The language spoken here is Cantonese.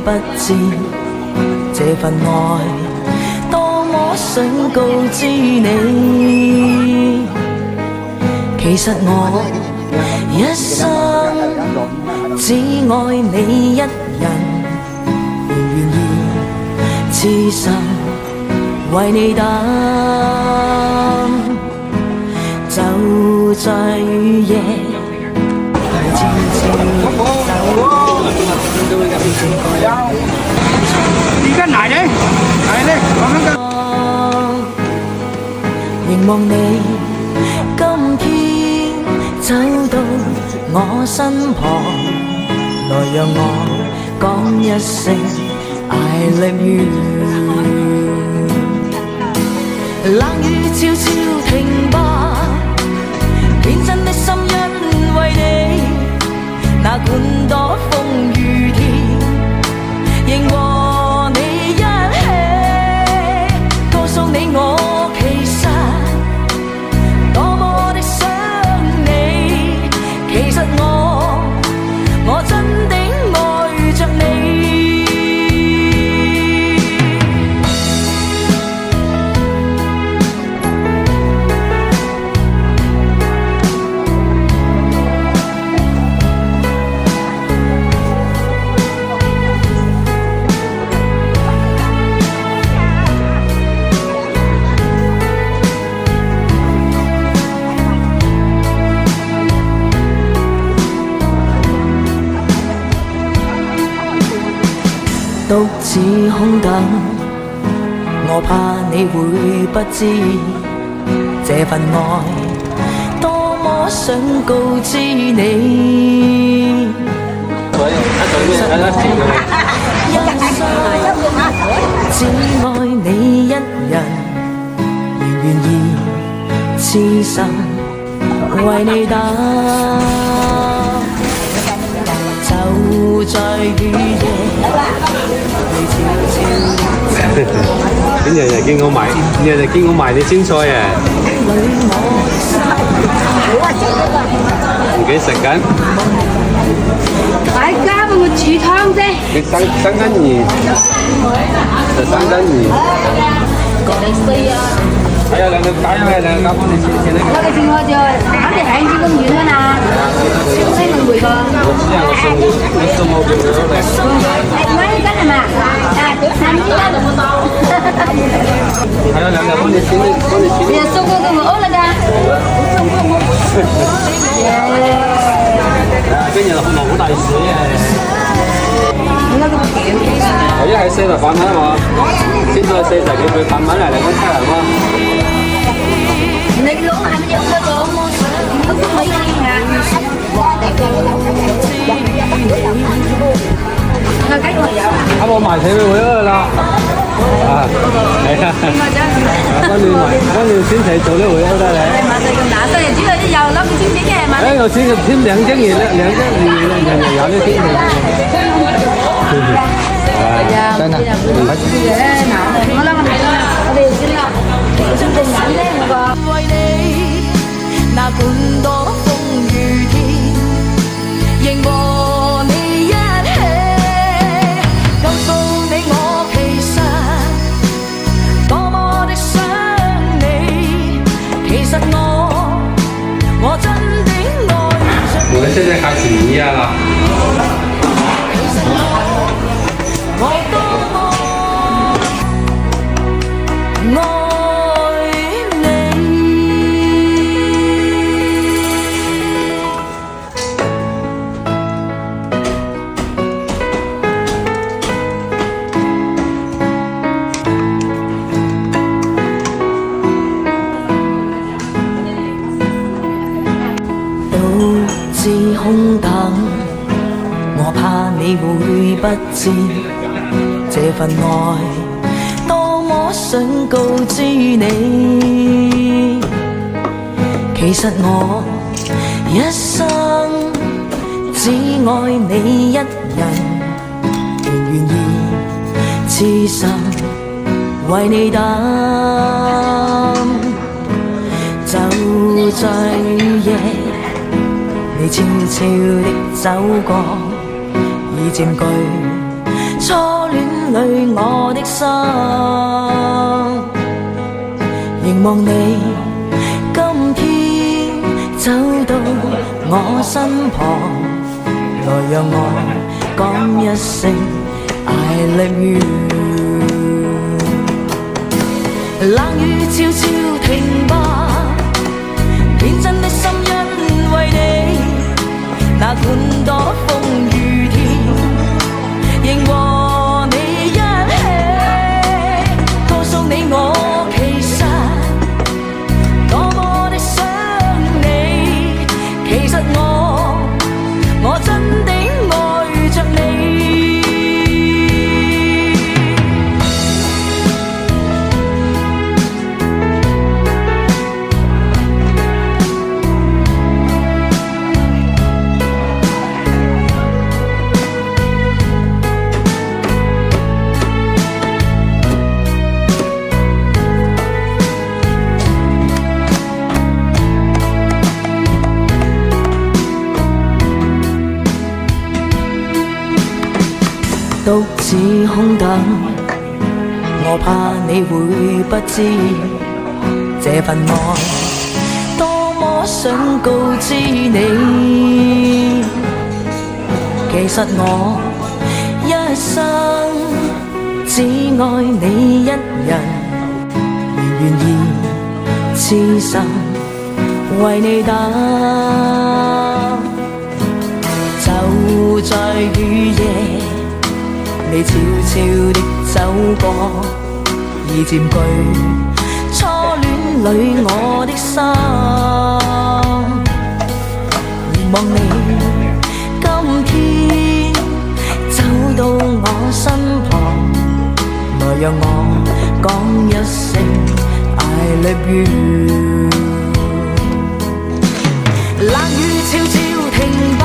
不知這份愛多麼想告知你，其實我一生只愛你一人，願意痴心為你等，就在雨夜你悄悄走。而家嚟咧，嚟咧，我看看。凝望你今天走到我身旁，來讓我講一聲 I love you。冷雨悄悄停吧，天真的心因為你，哪管多風雨天，仍和你一起，告訴你我其實多麼的想你，其實我真的愛着你。獨自空等，我怕你會不知這份愛多麼想告知你。一生只愛你一人，願意痴心為你等，就在雨夜。咁日日見我賣，日日見我賣啲青菜啊！自己食緊。大家幫我煮湯啫。你生緊魚，就生緊魚。還有兩個加油嘅，兩個加幫你切切呢個。我哋先開咗，肯定喺呢公園㗎啦。西門匯個。我知啊，我送我俾佢嚟。唔係呢間係嘛？啊，三斤啦。還有兩個幫你切，幫你切。你送過給我了的。今日落好大水啊！我一係40飯啦嘛，先到40幾杯飯碗嚟嚟講出嚟嘛。你攞係咪有嗰個？我都可以啊。啱我埋死佢會啦。啊，係啊。跟住先齊做呢會都得你。嗱，對住嗰啲油攞佢先嘅係嘛？誒，我先添2斤鹽啦，2斤鹽有啲添。真啊！我諗我哋先啦，先定眼咧我個。為你，哪管多風雨天，仍和你一起，告訴你我其實多麼的想你，其實我真的愛着你。我們現在開始營業了。我多麼愛你。獨自空等，我怕你會不知這份愛多麼想告知你，其實我一生只愛你一人，願意痴心為你等，就在雨夜你悄悄的走過，已佔據初戀裏我的心，凝望你今天走到我身旁，來讓我講一聲 I love you。 冷雨悄悄停吧，天真的心因為你，那管多風雨天，仍和你一起，告訴你我其實多麼的想你，其實我真的愛着你。獨自空等，我怕你會不知這份愛多麼想告知你。其實我一生只愛你一人，而願意痴心為你等。就在雨夜，你悄悄地走過，已佔據初戀裏我的心。凝望你今天走到我身旁，來讓我講一聲 I love you。冷雨悄悄停。